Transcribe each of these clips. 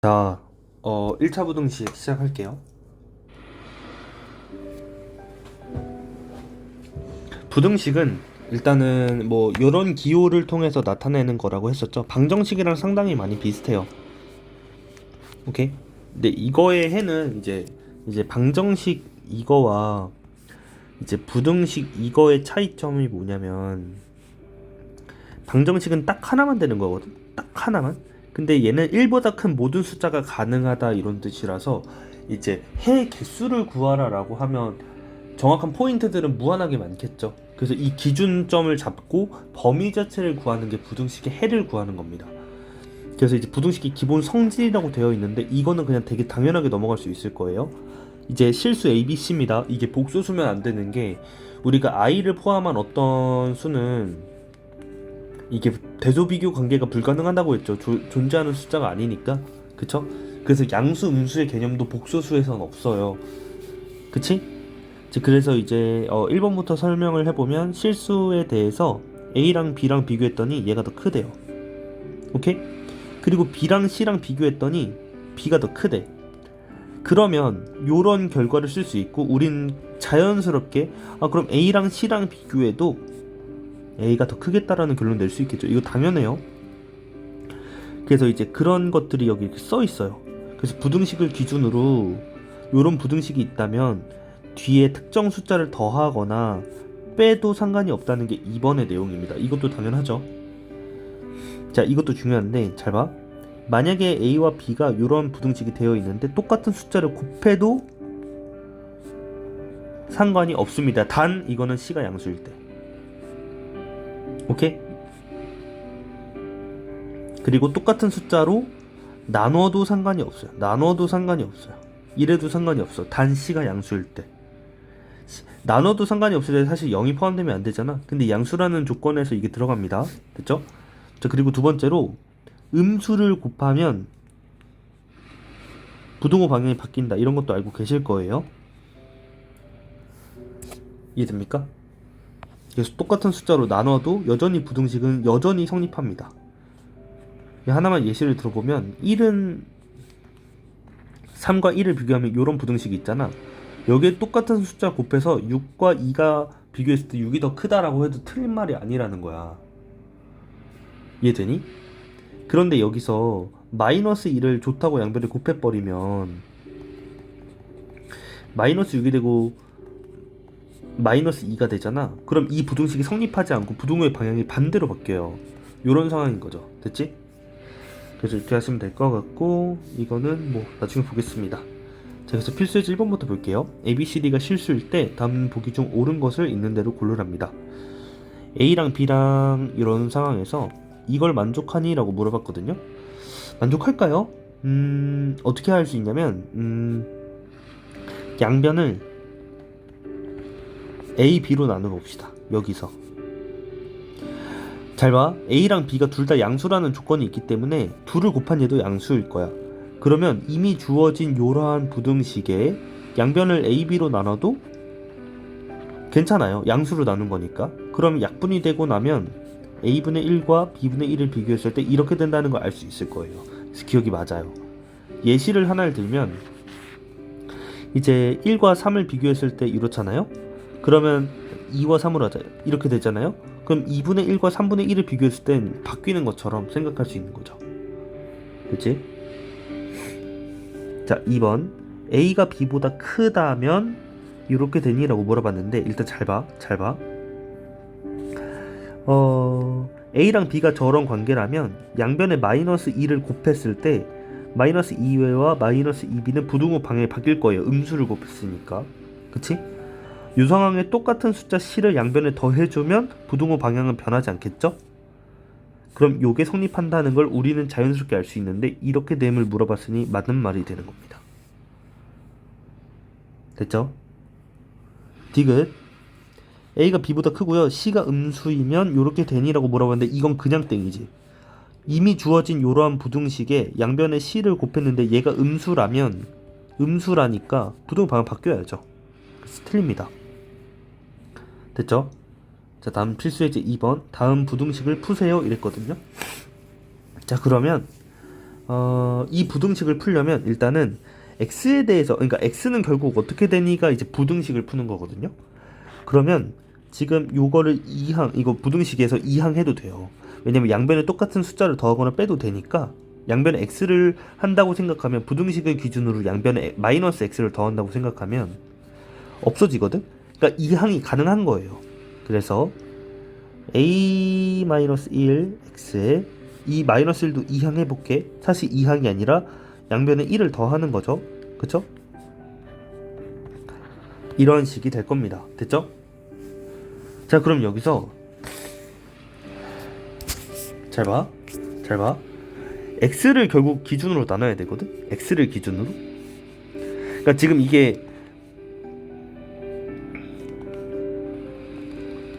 자, 1차 부등식 시작할게요. 부등식은 일단은 뭐 요런 기호를 통해서 나타내는 거라고 했었죠. 방정식이랑 상당히 많이 비슷해요. 오케이? 근데 이거의 해는 이제 방정식 이거와 이제 부등식 이거의 차이점이 뭐냐면 방정식은 딱 하나만 되는 거거든. 딱 하나만. 근데 얘는 1보다 큰 모든 숫자가 가능하다 이런 뜻이라서 이제 해 개수를 구하라라고 하면 정확한 포인트들은 무한하게 많겠죠. 그래서 이 기준점을 잡고 범위 자체를 구하는 게 부등식의 해를 구하는 겁니다. 그래서 이제 부등식이 기본 성질이라고 되어 있는데 이거는 그냥 되게 당연하게 넘어갈 수 있을 거예요. 이제 실수 ABC입니다. 이게 복소수면 안 되는 게 우리가 i를 포함한 어떤 수는 이게 대소 비교 관계가 불가능하다고 했죠. 존재하는 숫자가 아니니까. 그쵸? 그래서 양수, 음수의 개념도 복소수에선 없어요. 그치? 그래서 이제 1번부터 설명을 해보면 실수에 대해서 A랑 B랑 비교했더니 얘가 더 크대요. 오케이? 그리고 B랑 C랑 비교했더니 B가 더 크대. 그러면 요런 결과를 쓸 수 있고 우린 자연스럽게 그럼 A랑 C랑 비교해도 A가 더 크겠다라는 결론 낼 수 있겠죠. 이거 당연해요. 그래서 이제 그런 것들이 여기 이렇게 써 있어요. 그래서 부등식을 기준으로 요런 부등식이 있다면 뒤에 특정 숫자를 더하거나 빼도 상관이 없다는 게 2번의 내용입니다. 이것도 당연하죠. 자, 이것도 중요한데 잘 봐. 만약에 A와 B가 이런 부등식이 되어 있는데 똑같은 숫자를 곱해도 상관이 없습니다. 단 이거는 C가 양수일 때. 오케이? 그리고 똑같은 숫자로 나눠도 상관이 없어요. 나눠도 상관이 없어요. 이래도 상관이 없어. 단 C가 양수일 때. 나눠도 상관이 없을 때 사실 0이 포함되면 안 되잖아. 근데 양수라는 조건에서 이게 들어갑니다. 됐죠? 자, 그리고 두 번째로 음수를 곱하면 부등호 방향이 바뀐다. 이런 것도 알고 계실 거예요. 이해됩니까? 그래서 똑같은 숫자로 나눠도 여전히 부등식은 여전히 성립합니다. 하나만 예시를 들어보면 1은 3과 1을 비교하면 이런 부등식이 있잖아. 여기에 똑같은 숫자 곱해서 6과 2가 비교했을 때 6이 더 크다라고 해도 틀린 말이 아니라는 거야. 이해되니? 그런데 여기서 마이너스 1을 좋다고 양변에 곱해버리면 마이너스 6이 되고 마이너스 2가 되잖아. 그럼 이 부등식이 성립하지 않고 부등호의 방향이 반대로 바뀌어요. 요런 상황인 거죠. 됐지? 그래서 이렇게 하시면 될 것 같고 이거는 뭐 나중에 보겠습니다. 자, 그래서 필수예제 1번부터 볼게요. ABCD가 실수일 때 다음 보기 중 옳은 것을 있는 대로 고르랍니다. A랑 B랑 이런 상황에서 이걸 만족하니? 라고 물어봤거든요. 만족할까요? 어떻게 할 수 있냐면 양변을 A, B로 나눠 봅시다. 여기서 잘 봐. A랑 B가 둘 다 양수라는 조건이 있기 때문에 둘을 곱한 얘도 양수일 거야. 그러면 이미 주어진 이러한 부등식에 양변을 A, B로 나눠도 괜찮아요. 양수로 나눈 거니까. 그럼 약분이 되고 나면 A분의 1과 B분의 1을 비교했을 때 이렇게 된다는 걸 알 수 있을 거예요. 그래서 기억이 맞아요. 예시를 하나를 들면 이제 1과 3을 비교했을 때 이렇잖아요. 그러면 2와 3으로 하자. 이렇게 되잖아요. 그럼 2분의 1과 3분의 1을 비교했을 땐 바뀌는 것처럼 생각할 수 있는 거죠. 그치? 자, 2번. A가 B보다 크다면 이렇게 되니? 라고 물어봤는데 일단 잘 봐. 잘 봐. A랑 B가 저런 관계라면 양변에 마이너스 2를 곱했을 때 마이너스 2와 마이너스 2b는 부등호 방향이 바뀔 거예요. 음수를 곱했으니까. 그치? 이 상황에 똑같은 숫자 C를 양변에 더해주면 부등호 방향은 변하지 않겠죠? 그럼 요게 성립한다는 걸 우리는 자연스럽게 알 수 있는데 이렇게 됨을 물어봤으니 맞는 말이 되는 겁니다. 됐죠? 디귿 A가 B보다 크고요. C가 음수이면 요렇게 되니라고 물어봤는데 이건 그냥 땡이지. 이미 주어진 요러한 부등식에 양변에 C를 곱했는데 얘가 음수라니까 부등호 방향 바뀌어야죠. 그래서 틀립니다. 됐죠? 자, 다음 필수예제 2번. 다음 부등식을 푸세요. 이랬거든요. 자, 그러면 이 부등식을 풀려면 일단은 x에 대해서, 그러니까 x는 결국 어떻게 되니가 이제 부등식을 푸는 거거든요. 그러면 지금 요거를 2항, 이거 부등식에서 2항 해도 돼요. 왜냐면 양변에 똑같은 숫자를 더하거나 빼도 되니까 양변에 x를 한다고 생각하면, 부등식을 기준으로 양변에 마이너스 x를 더한다고 생각하면 없어지거든? 그러니까 2항이 가능한 거예요. 그래서 a-1 x에 이 마이너스 1도 2항 해볼게. 사실 2항이 아니라 양변에 1을 더하는 거죠. 그쵸? 이런 식이 될 겁니다. 됐죠? 자, 그럼 여기서 잘 봐. x를 결국 기준으로 나눠야 되거든? x를 기준으로. 그러니까 지금 이게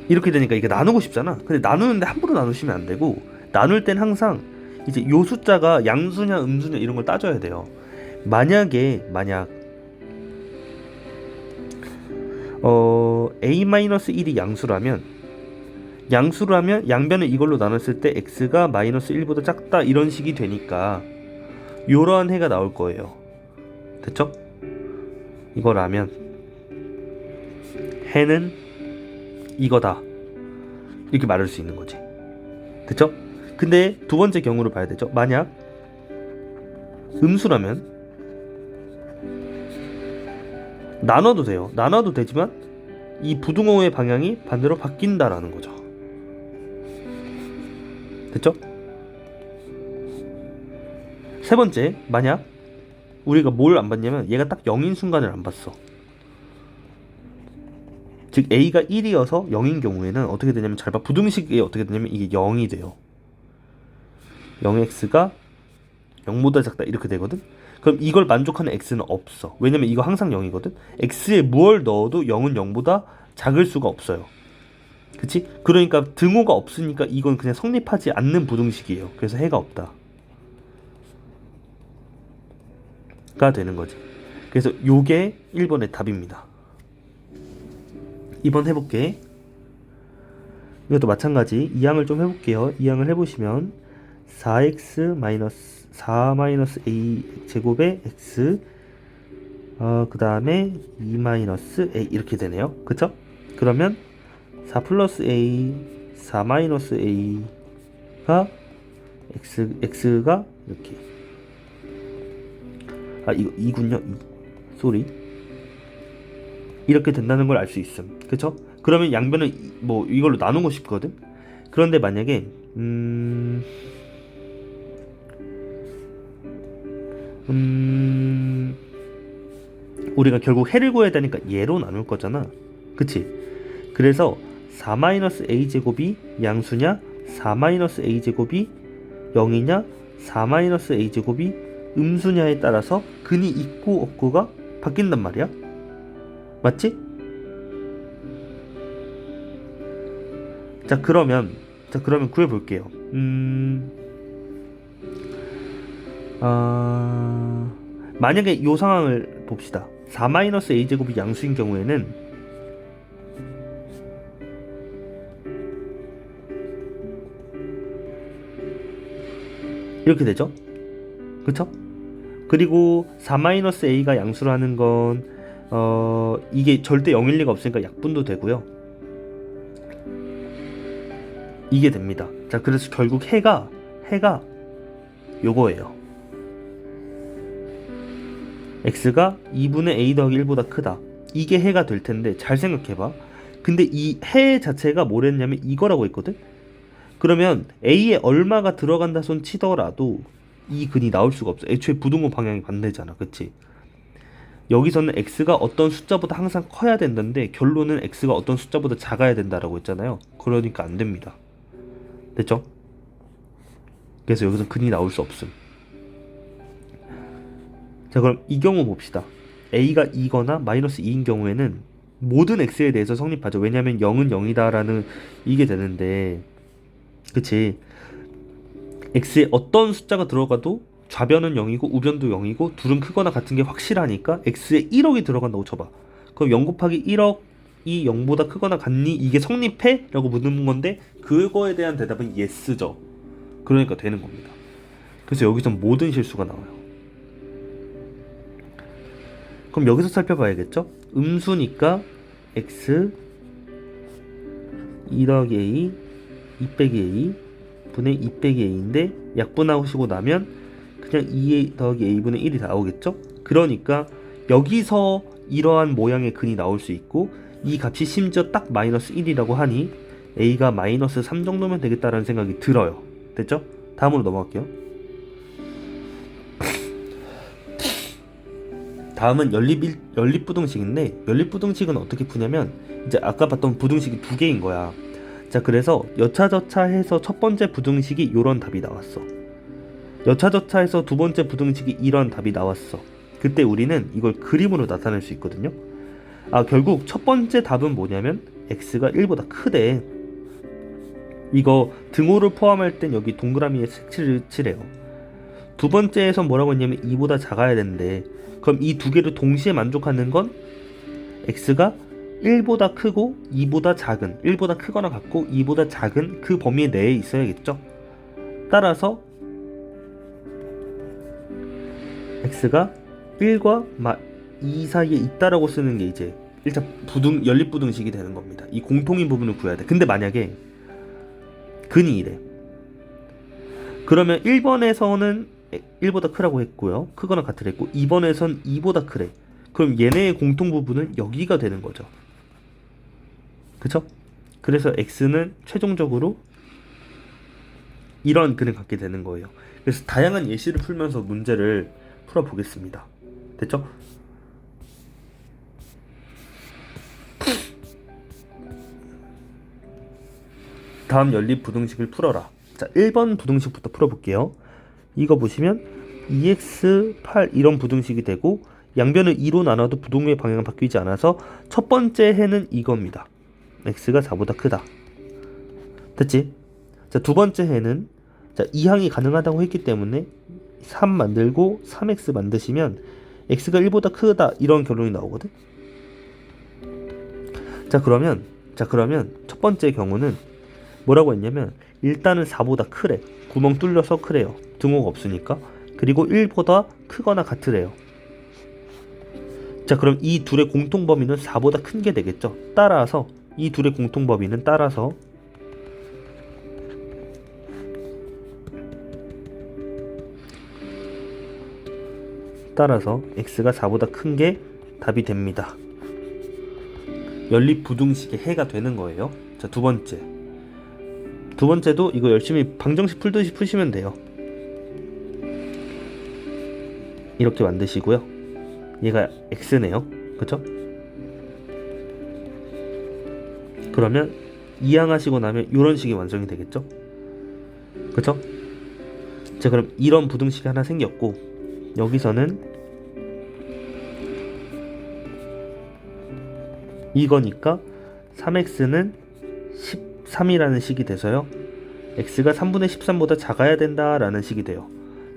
이렇게 되니까 이게 나누고 싶잖아. 근데 나누는데 함부로 나누시면 안 되고, 나눌 땐 항상 이제 요 숫자가 양수냐 음수냐 이런 걸 따져야 돼요. 만약 a-1이 양수라면 양변을 이걸로 나눴을 때 x가 마이너스 1보다 작다, 이런 식이 되니까 요러한 해가 나올 거예요. 됐죠? 이거라면 해는 이거다, 이렇게 말할 수 있는 거지. 됐죠? 근데 두 번째 경우를 봐야 되죠. 만약 음수라면 나눠도 돼요. 나눠도 되지만 이 부등호의 방향이 반대로 바뀐다라는 거죠. 됐죠? 세 번째, 만약 우리가 뭘 안 봤냐면 얘가 딱 0인 순간을 안 봤어. 즉 a가 1이어서 0인 경우에는 어떻게 되냐면, 잘 봐. 부등식이 어떻게 되냐면 이게 0이 돼요. 0x가 0보다 작다, 이렇게 되거든. 그럼 이걸 만족하는 x는 없어. 왜냐면 이거 항상 0이거든. x에 무얼 넣어도 0은 0보다 작을 수가 없어요. 그치? 그러니까 등호가 없으니까 이건 그냥 성립하지 않는 부등식이에요. 그래서 해가 없다 가 되는 거지. 그래서 요게 1번의 답입니다. 2번 해볼게. 이것도 마찬가지 2항을 좀 해볼게요. 2항을 해보시면 4a 제곱의 x, 그 다음에 2-a 이렇게 되네요. 그쵸? 그러면 4 플러스 a, 4 마이너스 a가 x가 이렇게, 이거 2군요. 2. 쏘리. 이렇게 된다는 걸 알 수 있음. 그쵸? 그러면 양변을 뭐 이걸로 나누고 싶거든. 그런데 만약에 우리가 결국 해를 구해야 되니까 얘로 나눌 거잖아. 그치? 그래서 4-a 제곱이 양수냐, 4-a 제곱이 0이냐, 4-a 제곱이 음수냐에 따라서 근이 있고 없고가 바뀐단 말이야. 맞지? 자, 그러면 구해볼게요. 만약에 요 상황을 봅시다. 4-a 제곱이 양수인 경우에는 이렇게 되죠? 그쵸? 그리고 4-a가 양수라는 건 이게 절대 0일 리가 없으니까 약분도 되고요. 이게 됩니다. 자, 그래서 결국 해가 요거예요. x가 2분의 a 더하기 1보다 크다. 이게 해가 될 텐데, 잘 생각해봐. 근데 이 해 자체가 뭐랬냐면 이거라고 했거든? 그러면 a에 얼마가 들어간다 손 치더라도 이 근이 나올 수가 없어. 애초에 부등호 방향이 반대잖아. 그치? 여기서는 x가 어떤 숫자보다 항상 커야 된다는데, 결론은 x가 어떤 숫자보다 작아야 된다라고 했잖아요. 그러니까 안 됩니다. 됐죠? 그래서 여기서 근이 나올 수 없음. 자, 그럼 이 경우 봅시다. a가 2거나 마이너스 2인 경우에는 모든 x에 대해서 성립하죠. 왜냐면 0은 0이다라는 이게 되는데, 그치? x에 어떤 숫자가 들어가도 좌변은 0이고 우변도 0이고 둘은 크거나 같은 게 확실하니까 x에 1억이 들어간다고 쳐봐. 그럼 0 곱하기 1억이 0보다 크거나 같니? 이게 성립해? 라고 묻는 건데, 그거에 대한 대답은 yes죠. 그러니까 되는 겁니다. 그래서 여기서 모든 실수가 나와요. 그럼 여기서 살펴봐야겠죠? 음수니까 x 2 더하기 a 2 빼기 a 분의 2 빼기 a인데 약분하시고 나면 그냥 2 더하기 a분의 1이 나오겠죠? 그러니까 여기서 이러한 모양의 근이 나올 수 있고 이 값이 심지어 딱 마이너스 1이라고 하니 a가 마이너스 3 정도면 되겠다라는 생각이 들어요. 됐죠? 다음으로 넘어갈게요. 다음은 연립부등식인데 연립부등식은 어떻게 푸냐면 이제 아까 봤던 부등식이 두 개인 거야. 자, 그래서 여차저차 해서 첫 번째 부등식이 이런 답이 나왔어. 여차저차 해서 두 번째 부등식이 이런 답이 나왔어. 그때 우리는 이걸 그림으로 나타낼 수 있거든요. 결국 첫 번째 답은 뭐냐면 x가 1보다 크대. 이거 등호를 포함할 땐 여기 동그라미에 색칠을 칠해요. 두 번째에선 뭐라고 했냐면 2보다 작아야 되는데 그럼 이 두 개를 동시에 만족하는 건 x가 1보다 크고 2보다 작은 1보다 크거나 같고 2보다 작은 그 범위 내에 있어야겠죠. 따라서 x가 1과 2 사이에 있다라고 쓰는 게 이제 일단 연립부등식이 되는 겁니다. 이 공통인 부분을 구해야 돼. 근데 만약에 근이 이래. 그러면 1번에서는 1보다 크라고 했고요. 크거나 같으라 했고 2번에선 2보다 크래. 그럼 얘네의 공통 부분은 여기가 되는 거죠. 그쵸? 그래서 x는 최종적으로 이런 근을 갖게 되는 거예요. 그래서 다양한 예시를 풀면서 문제를 풀어보겠습니다. 됐죠? 다음 연립부등식을 풀어라. 자, 1번 부등식부터 풀어볼게요. 이거 보시면 2x8 이런 부등식이 되고 양변을 2로 나눠도 부동의 방향은 바뀌지 않아서 첫 번째 해는 이겁니다. x가 4보다 크다. 됐지? 자, 두 번째 해는 자, 이항이 가능하다고 했기 때문에 3 만들고 3x 만드시면 x가 1보다 크다 이런 결론이 나오거든. 자, 그러면 첫 번째 경우는 뭐라고 했냐면 일단은 4보다 크래. 구멍 뚫려서 크래요. 등호가 없으니까. 그리고 1보다 크거나 같으래요. 자, 그럼 이 둘의 공통 범위는 4보다 큰 게 되겠죠. 따라서 이 둘의 공통 범위는 따라서 x가 4보다 큰 게 답이 됩니다. 연립부등식의 해가 되는 거예요. 자, 두 번째도 이거 열심히 방정식 풀듯이 푸시면 돼요. 이렇게 만드시고요. 얘가 x네요. 그쵸? 그러면 이항하시고 나면 이런 식이 완성이 되겠죠? 그쵸? 자, 그럼 이런 부등식이 하나 생겼고 여기서는 이거니까 3x는 13이라는 식이 돼서요. x가 3분의 13보다 작아야 된다라는 식이 돼요.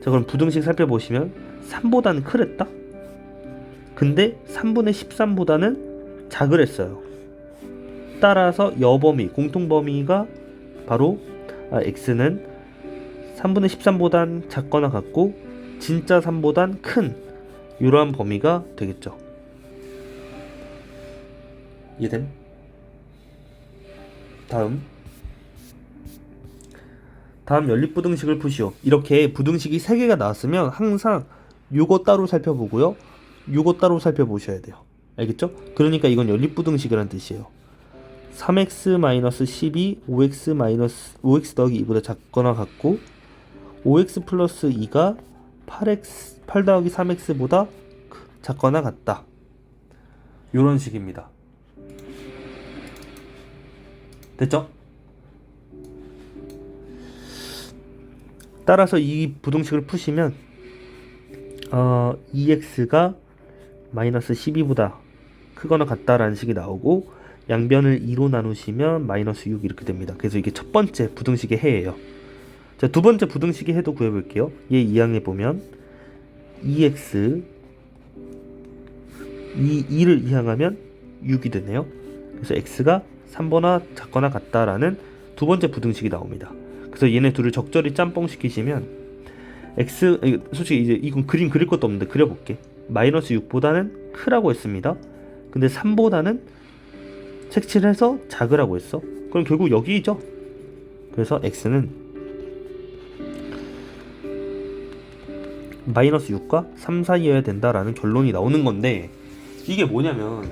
자, 그럼 부등식 살펴보시면 3보다는 크랬다? 근데 3분의 13보다는 작으랬어요. 따라서 여범위, 공통범위가 바로 x는 3분의 13보단 작거나 같고 진짜 3보단 큰 이러한 범위가 되겠죠. 이해됨? 다음 연립부등식을 푸시오. 이렇게 부등식이 3개가 나왔으면 항상 요거 따로 살펴보고요. 요거 따로 살펴보셔야 돼요. 알겠죠? 그러니까 이건 연립부등식이라는 뜻이에요. 3x-12 5x 더하기 2보다 작거나 같고 5x 플러스 2가 8 더하기 3x보다 작거나 같다. 요런 식입니다. 됐죠? 따라서 이 부등식을 푸시면 2x가 마이너스 12보다 크거나 같다라는 식이 나오고 양변을 2로 나누시면 마이너스 6 이렇게 됩니다. 그래서 이게 첫 번째 부등식의 해예요. 자, 두 번째 부등식의 해도 구해볼게요. 얘 이항에 보면 2x 2를 이항하면 6이 되네요. 그래서 x가 3보다 작거나 같다라는 두 번째 부등식이 나옵니다. 그래서 얘네 둘을 적절히 짬뽕 시키시면 솔직히 이제 이건 그림 그릴 것도 없는데 그려볼게. 마이너스 6보다는 크라고 했습니다. 근데 3보다는 색칠해서 작으라고 했어. 그럼 결국 여기죠. 그래서 x는 마이너스 6과 3 사이여야 된다라는 결론이 나오는 건데, 이게 뭐냐면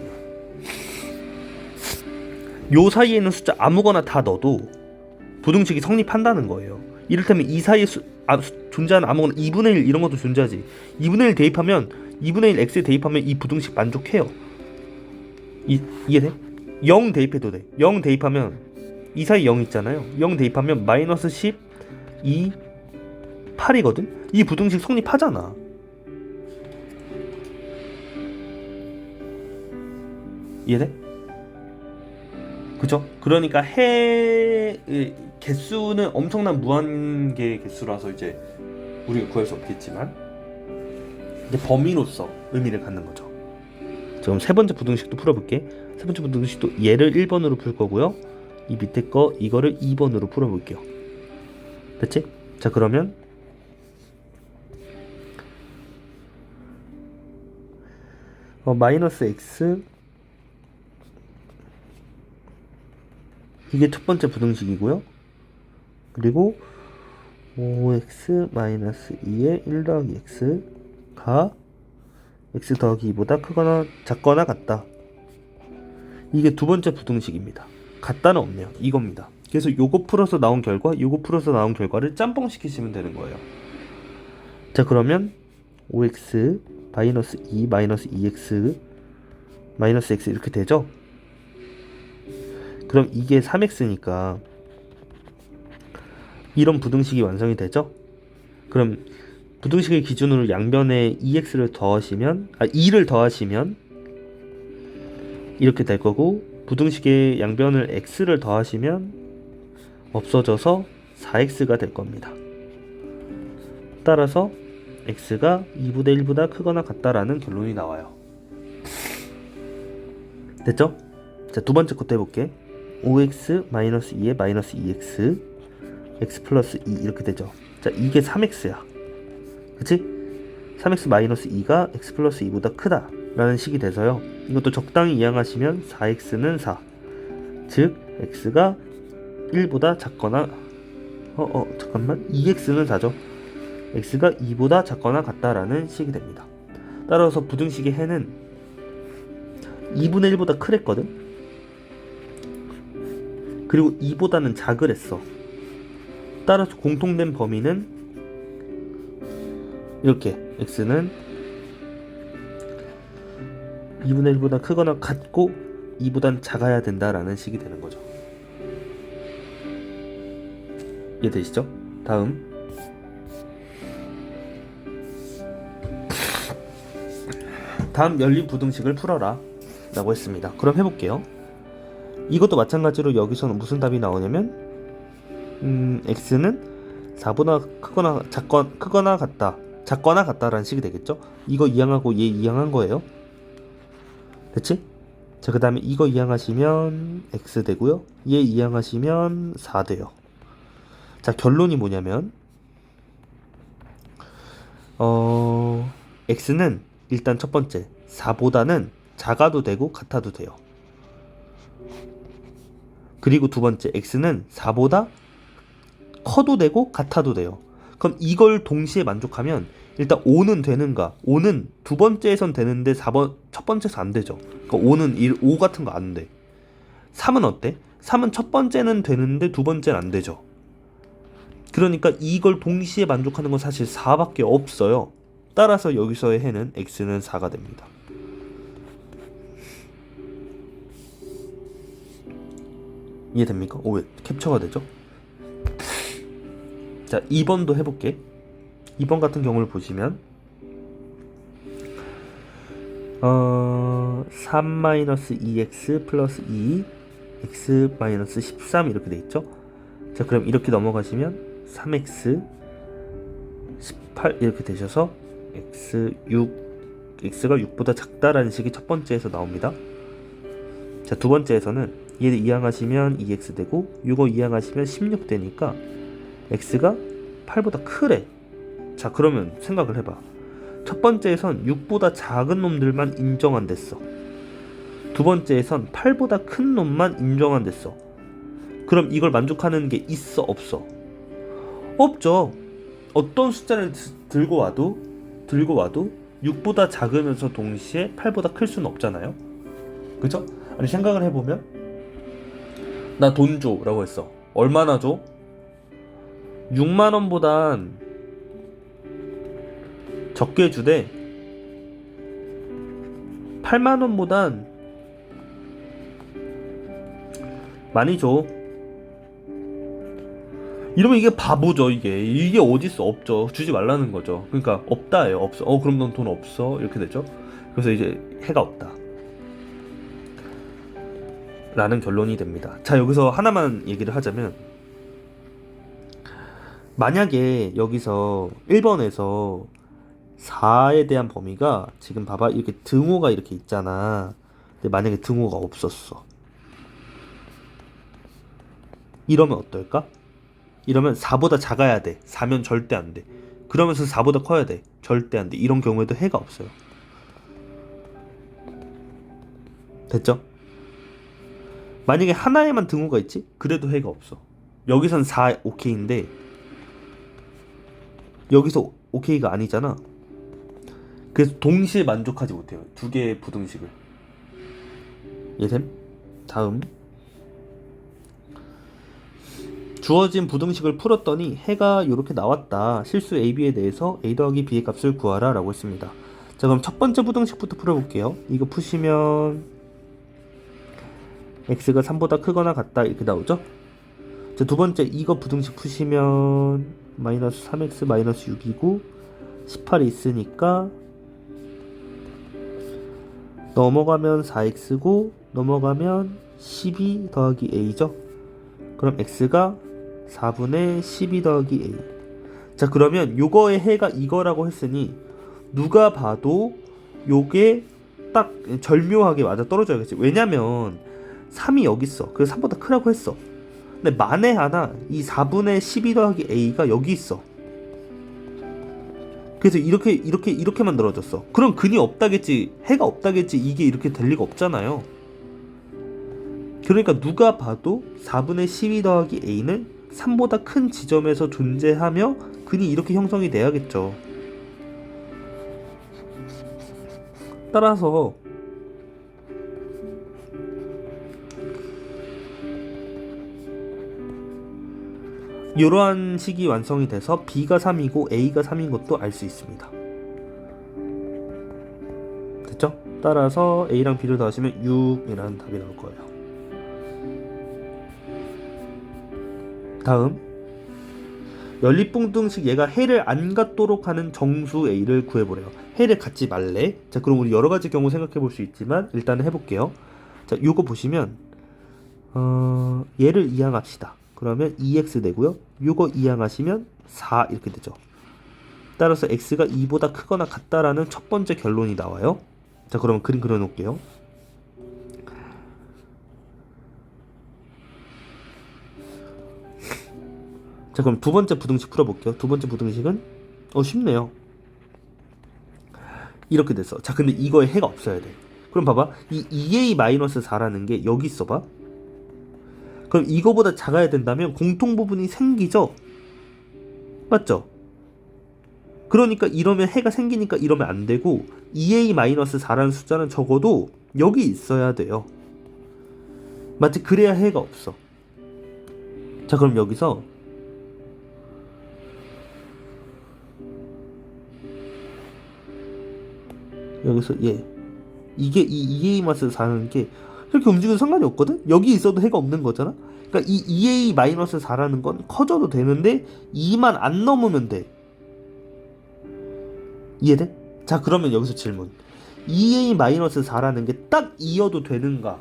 요 사이에 있는 숫자 아무거나 다 넣어도 부등식이 성립한다는 거예요. 이를테면 이 사이에 존재하는 아무거나 2분의 1 이런 것도 존재하지. 2분의 1 대입하면 2분의 1 x 대입하면 이 부등식 만족해요. 이해돼? 0 대입해도 돼. 0 대입하면 이 사이 0 있잖아요. 0 대입하면 마이너스 10, 2, 8이거든? 이 부등식 성립하잖아. 이해돼? 그죠? 그러니까 개수는 엄청난 무한계 개수라서 이제 우리가 구할 수 없겠지만 이제 범위로서 의미를 갖는 거죠. 그럼 세 번째 부등식도 풀어볼게. 세 번째 부등식도 얘를 1번으로 풀 거고요. 이 밑에 거 이거를 2번으로 풀어볼게요. 됐지? 자, 그러면 마이너스 x 이게 첫 번째 부등식이고요. 그리고 5x 마이너스 2의 1 더하기 x가 x 더하기 2보다 크거나 작거나 같다. 이게 두 번째 부등식입니다. 같다는 없네요. 이겁니다. 그래서 요거 풀어서 나온 결과, 요거 풀어서 나온 결과를 짬뽕 시키시면 되는 거예요. 자, 그러면 5x 마이너스 2 마이너스 2x 마이너스 x 이렇게 되죠? 그럼 이게 3x니까 이런 부등식이 완성이 되죠? 그럼 부등식을 기준으로 양변에 2x를 더하시면 2를 더하시면 이렇게 될 거고, 부등식의 양변을 x를 더하시면 없어져서 4x가 될 겁니다. 따라서 x가 2분의 1보다 크거나 같다라는 결론이 나와요. 됐죠? 자, 두 번째 것도 해볼게. 5x 마이너스 2에 마이너스 2x x 플러스 2 이렇게 되죠. 자, 이게 3x야. 그치? 3x 마이너스 2가 x 플러스 2보다 크다 라는 식이 돼서요, 이것도 적당히 이항하시면 4x는 4, 즉 x가 1보다 작거나 잠깐만 2x는 4죠. x가 2보다 작거나 같다라는 식이 됩니다. 따라서 부등식의 해는 2분의 1보다 크랬거든. 그리고 2보다는 작으랬어. 따라서 공통된 범위는 이렇게 x는 2분의 1보다 크거나 같고 2보단 작아야 된다라는 식이 되는 거죠. 이해되시죠? 다음 열린 부등식을 풀어라 라고 했습니다. 그럼 해볼게요. 이것도 마찬가지로 여기서는 무슨 답이 나오냐면 x는 4보다 크거나 크거나 같다, 작거나 같다라는 식이 되겠죠. 이거 이항하고 얘 이항한 거예요. 됐지? 자, 그 다음에 이거 이항하시면 x 되고요, 얘 이항하시면 4 돼요. 자, 결론이 뭐냐면 x는 일단 첫 번째 4보다는 작아도 되고 같아도 돼요. 그리고 두 번째 x는 4보다 커도 되고 같아도 돼요. 그럼 이걸 동시에 만족하면 일단 5는 되는가? 5는 두 번째에선 되는데 첫 번째에서 안 되죠. 그러니까 5는 5 같은 거 안 돼. 3은 어때? 3은 첫 번째는 되는데 두 번째는 안 되죠. 그러니까 이걸 동시에 만족하는 건 사실 4밖에 없어요. 따라서 여기서의 해는 x는 4가 됩니다. 이해됩니까? 왜 캡처가 되죠? 자, 2번도 해볼게. 2번 같은 경우를 보시면 3-2x 플러스 2 x 마이너스 13 이렇게 돼 있죠. 자, 그럼 이렇게 넘어가시면 3x 18 이렇게 되셔서 x가 6보다 작다라는 식이 첫 번째에서 나옵니다. 자, 두 번째에서는 얘를 이항하시면 2x 되고 6을 이항하시면 16 되니까 x가 8보다 크래. 자, 그러면 생각을 해봐. 첫 번째에선 6보다 작은 놈들만 인정한댔어. 두 번째에선 8보다 큰 놈만 인정한댔어. 그럼 이걸 만족하는 게 있어, 없어? 없죠. 어떤 숫자를 들고 와도 6보다 작으면서 동시에 8보다 클 수는 없잖아요. 그죠? 아니, 생각을 해보면 나 돈 줘 라고 했어. 얼마나 줘? 6만원보단 적게 주되 8만원보단 많이 줘. 이러면 이게 바보죠. 이게 어딨어? 없죠. 주지 말라는 거죠. 그러니까 없다예요. 없어. 그럼 넌 돈 없어? 이렇게 되죠. 그래서 이제 해가 없다 라는 결론이 됩니다. 자, 여기서 하나만 얘기를 하자면, 만약에 여기서 1번에서 4에 대한 범위가 지금 봐봐, 이렇게 등호가 이렇게 있잖아. 근데 만약에 등호가 없었어. 이러면 어떨까? 이러면 4보다 작아야 돼. 4면 절대 안 돼. 그러면서 4보다 커야 돼. 절대 안 돼. 이런 경우에도 해가 없어요. 됐죠? 만약에 하나에만 등호가 있지? 그래도 해가 없어. 여기선 4 오케이인데 여기서 오케이가 아니잖아. 그래서 동시에 만족하지 못해요. 두 개의 부등식을. 이해됨? 다음. 주어진 부등식을 풀었더니 해가 이렇게 나왔다. 실수 a, b에 대해서 a 더하기 b의 값을 구하라 라고 했습니다. 자, 그럼 첫 번째 부등식부터 풀어볼게요. 이거 푸시면 x가 3보다 크거나 같다 이렇게 나오죠? 자, 두 번째 이거 부등식 푸시면 마이너스 3x 마이너스 6이고 18이 있으니까 넘어가면 4x고 넘어가면 12 더하기 a죠? 그럼 x가 4분의 12 더하기 a. 자, 그러면 요거의 해가 이거라고 했으니 누가 봐도 요게 딱 절묘하게 맞아 떨어져야겠지. 왜냐면 3이 여기 있어. 그래서 3보다 크라고 했어. 근데 만에 하나 이 4분의 12 더하기 a가 여기 있어. 그래서 이렇게 만들어졌어. 그럼 근이 없다겠지, 해가 없다겠지, 이게 이렇게 될 리가 없잖아요. 그러니까 누가 봐도 4분의 12 더하기 a는 3보다 큰 지점에서 존재하며 근이 이렇게 형성이 돼야겠죠. 따라서 이러한 식이 완성이 돼서 b가 3이고 a가 3인 것도 알 수 있습니다. 됐죠? 따라서 a랑 b를 더하시면 6이라는 답이 나올 거예요. 다음, 연립분등식 얘가 해를 안 갖도록 하는 정수 a를 구해보래요. 해를 갖지 말래. 자, 그럼 우리 여러가지 경우 생각해 볼 수 있지만 일단은 해볼게요. 자, 요거 보시면 얘를 이항합시다. 그러면 2x 되고요. 요거 이항하시면 4 이렇게 되죠. 따라서 x가 2보다 크거나 같다라는 첫 번째 결론이 나와요. 자, 그러면 그림 그려놓을게요. 자, 그럼 두 번째 부등식 풀어볼게요. 두 번째 부등식은 쉽네요. 이렇게 됐어. 자, 근데 이거에 해가 없어야 돼. 그럼 봐봐, 이 2a-4라는 게 여기 있어봐. 그럼 이거보다 작아야 된다면 공통부분이 생기죠? 맞죠? 그러니까 이러면 해가 생기니까 이러면 안 되고 2a-4라는 숫자는 적어도 여기 있어야 돼요. 맞지? 그래야 해가 없어. 자, 그럼 여기서 이게 이 2a-4라는 게 이렇게 움직여도 상관이 없거든? 여기 있어도 해가 없는 거잖아? 그러니까 이 2a-4라는 건 커져도 되는데 2만 안 넘으면 돼. 이해돼? 자, 그러면 여기서 질문. 2a-4라는 게 딱 2여도 됩니까?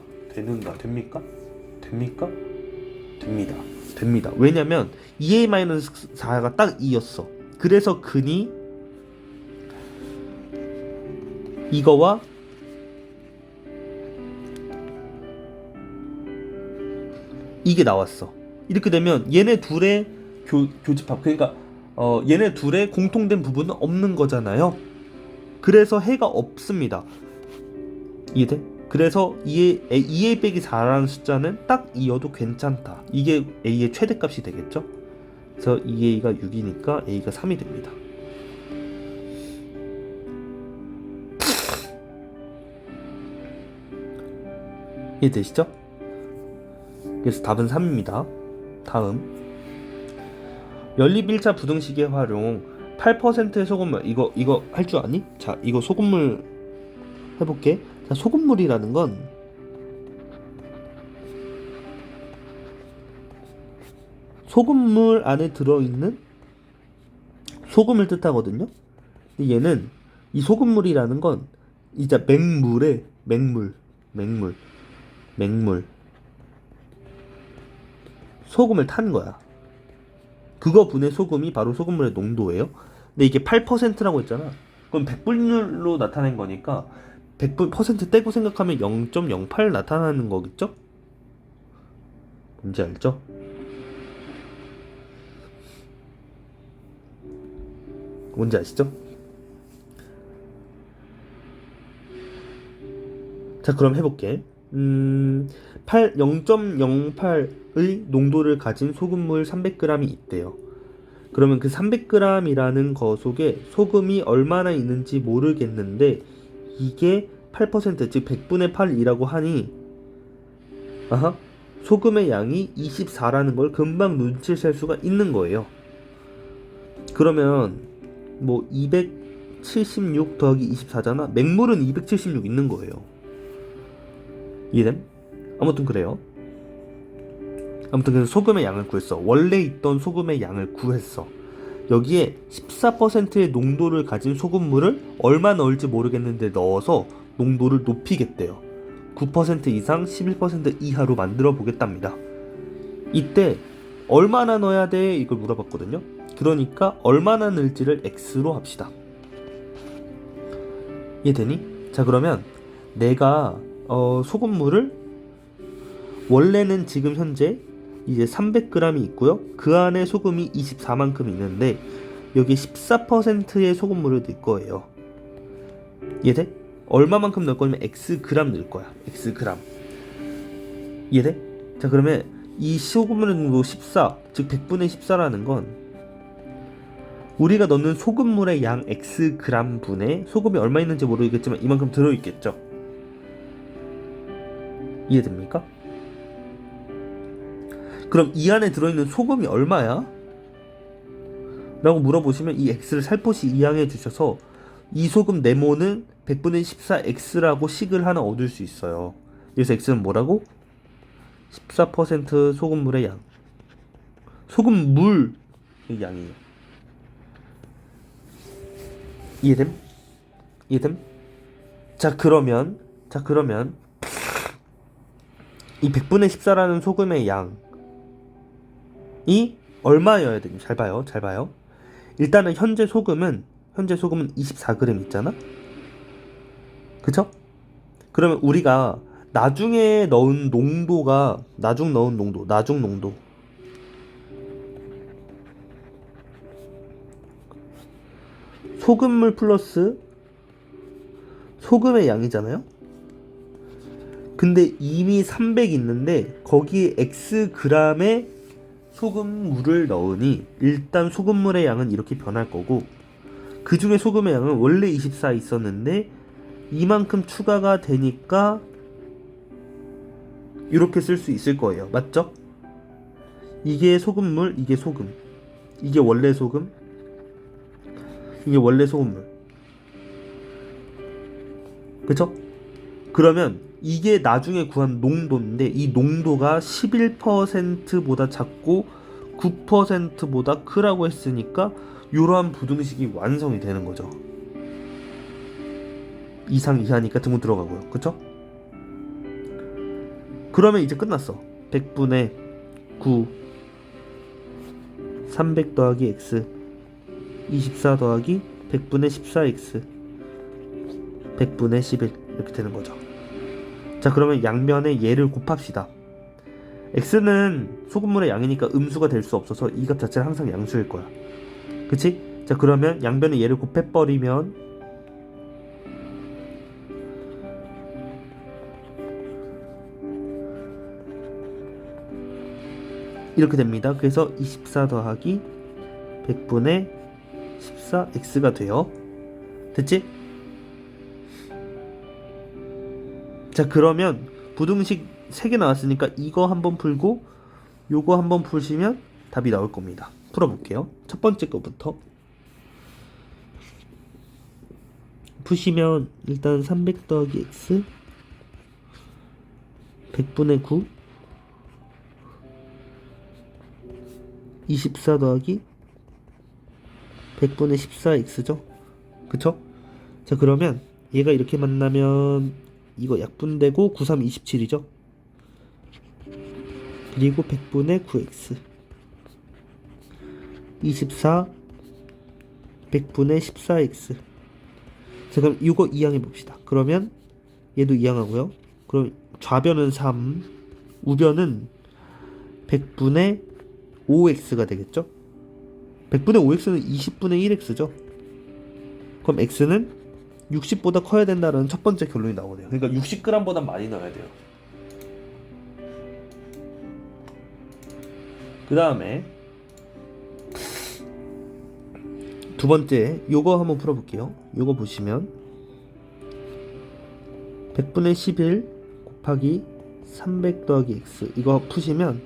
됩니다. 왜냐면 2a-4가 딱 2였어. 그래서 근이 이거와 이게 나왔어. 이렇게 되면 얘네 둘의 교집합, 그러니까 얘네 둘의 공통된 부분은 없는 거잖아요. 그래서 해가 없습니다. 이해돼? 그래서 2a 빼기 4라는 숫자는 딱 이어도 괜찮다. 이게 a의 최대값이 되겠죠? 그래서 2a가 6이니까 a가 3이 됩니다. 이해되시죠? 그래서 답은 3입니다. 다음 연립 1차 부등식의 활용 8%의 소금물 이거 할 줄 아니? 자, 이거 소금물 해볼게. 자, 소금물이라는 건 소금물 안에 들어있는 소금을 뜻하거든요. 근데 얘는 이 소금물이라는 건 이제 맹물 소금을 탄 거야. 그거 분의 소금이 바로 소금물의 농도예요. 근데 이게 8%라고 했잖아. 그럼 100분율로 나타낸 거니까 100% 떼고 생각하면 0.08 나타나는 거겠죠? 뭔지 알죠? 뭔지 아시죠? 자, 그럼 해볼게. 0.08의 농도를 가진 소금물 300g이 있대요. 그러면 그 300g이라는 거 속에 소금이 얼마나 있는지 모르겠는데 이게 8%, 즉 100분의 8이라고 하니 소금의 양이 24라는 걸 금방 눈치챌 수가 있는 거예요. 그러면 뭐 276 더하기 24잖아. 맹물은 276 있는 거예요. 이해됨? 아무튼 그래요. 아무튼 그래서 소금의 양을 구했어. 원래 있던 소금의 양을 구했어. 여기에 14%의 농도를 가진 소금물을 얼마 넣을지 모르겠는데 넣어서 농도를 높이겠대요. 9% 이상 11% 이하로 만들어 보겠답니다. 이때 얼마나 넣어야 돼? 이걸 물어봤거든요. 그러니까 얼마나 넣을지를 x로 합시다. 이해되니? 자, 그러면 내가 소금물을 원래는 지금 현재 이제 300g이 있고요. 그 안에 소금이 24만큼 있는데 여기 14%의 소금물을 넣을 거예요. 이해돼? 얼마만큼 넣을 거냐면 x 그램 넣을 거야. x 그램. 이해돼? 자, 그러면 이 소금물의 농도 14, 즉 100분의 14라는 건 우리가 넣는 소금물의 양 x 그램 분에 소금이 얼마 있는지 모르겠지만 이만큼 들어있겠죠. 이해됩니까? 그럼 이 안에 들어있는 소금이 얼마야? 라고 물어보시면 이 x를 살포시 이항해 주셔서 이 소금 네모는 100분의 14x라고 식을 하나 얻을 수 있어요. 그래서 x는 뭐라고? 14% 소금물의 양. 소금물의 양이에요. 이해됨? 이해됨? 자, 그러면 이 100분의 14라는 소금의 양이 얼마여야 되니? 잘 봐요. 일단은 현재 소금은 24g 있잖아? 그쵸? 그러면 우리가 나중 넣은 농도 소금물 플러스 소금의 양이잖아요? 근데 이미 300 있는데 거기에 x g의 소금물을 넣으니 일단 소금물의 양은 이렇게 변할 거고 그 중에 소금의 양은 원래 24 있었는데 이만큼 추가가 되니까 이렇게 쓸 수 있을 거예요. 맞죠? 이게 소금물, 이게 소금. 이게 원래 소금, 이게 원래 소금물. 그쵸? 그러면 이게 나중에 구한 농도인데 이 농도가 11%보다 작고 9%보다 크라고 했으니까 이러한 부등식이 완성이 되는 거죠. 이상 이하니까 등호 들어가고요. 그쵸? 그러면 이제 끝났어. 100분의 9 300 더하기 x 24 더하기 100분의 14x 100분의 11 이렇게 되는 거죠. 자, 그러면 양면에 얘를 곱합시다. x는 소금물의 양이니까 음수가 될 수 없어서 이 값 자체는 항상 양수일 거야. 그치? 자, 그러면 양변에 얘를 곱해버리면 이렇게 됩니다. 그래서 24 더하기 100분의 14x가 돼요. 됐지? 자, 그러면 부등식 3개 나왔으니까 이거 한번 풀고 요거 한번 푸시면 답이 나올 겁니다. 풀어볼게요. 첫 번째 거부터 푸시면 일단 300 더하기 x 100분의 9 24 더하기 100분의 14x죠. 그쵸? 자, 그러면 얘가 이렇게 만나면 이거 약분되고 9, 3, 27이죠. 그리고 100분의 9x 24 100분의 14x. 자, 그럼 이거 이항해 봅시다. 그러면 얘도 이항하고요. 그럼 좌변은 3, 우변은 100분의 5x가 되겠죠. 100분의 5x는 20분의 1x죠. 그럼 x는 60보다 커야 된다는 첫 번째 결론이 나오네요. 그러니까 60g보다 많이 넣어야 돼요. 그 다음에 두 번째 요거 한번 풀어볼게요. 요거 보시면 100분의 11 곱하기 300 더하기 x 이거 푸시면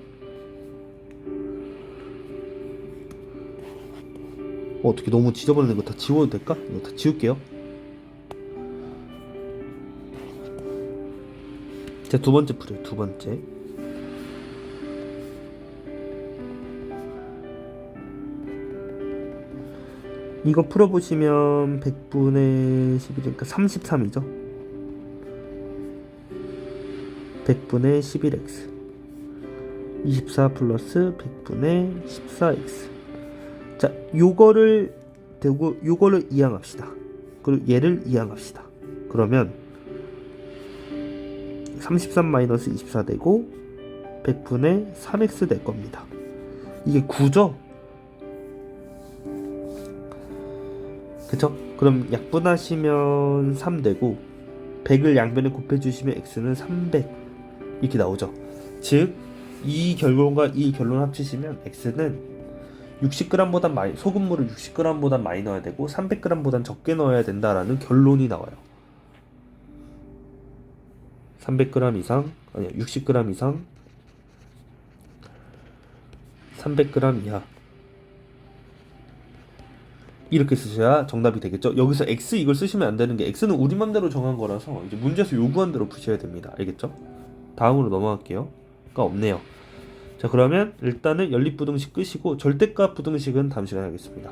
어떻게 너무 지저분한 거 다 지워도 될까? 이거 다 지울게요. 자, 두 번째 풀이에요. 두 번째 이거 풀어보시면 100분의 11이니까 33이죠. 100분의 11x 24 플러스 100분의 14x. 자, 요거를 대고 요거를 이항합시다. 그리고 얘를 이항합시다. 그러면 33 마이너스 24 되고 100분의 3x 될 겁니다. 이게 9죠? 그쵸? 그럼 약분하시면 3 되고 100을 양변에 곱해주시면 x는 300 이렇게 나오죠. 즉 이 결론과 이 결론 합치시면 x는 60g보다 많이, 소금물을 60g보다 많이 넣어야 되고 300g보다 적게 넣어야 된다라는 결론이 나와요. 300g 이상, 아니야 60g 이상, 300g 이하 이렇게 쓰셔야 정답이 되겠죠. 여기서 x 이걸 쓰시면 안 되는 게 x는 우리 맘대로 정한 거라서 이제 문제에서 요구한 대로 푸셔야 됩니다. 알겠죠? 다음으로 넘어갈게요. 가 없네요. 자, 그러면 일단은 연립부등식 끄시고 절대값 부등식은 다음 시간에 하겠습니다.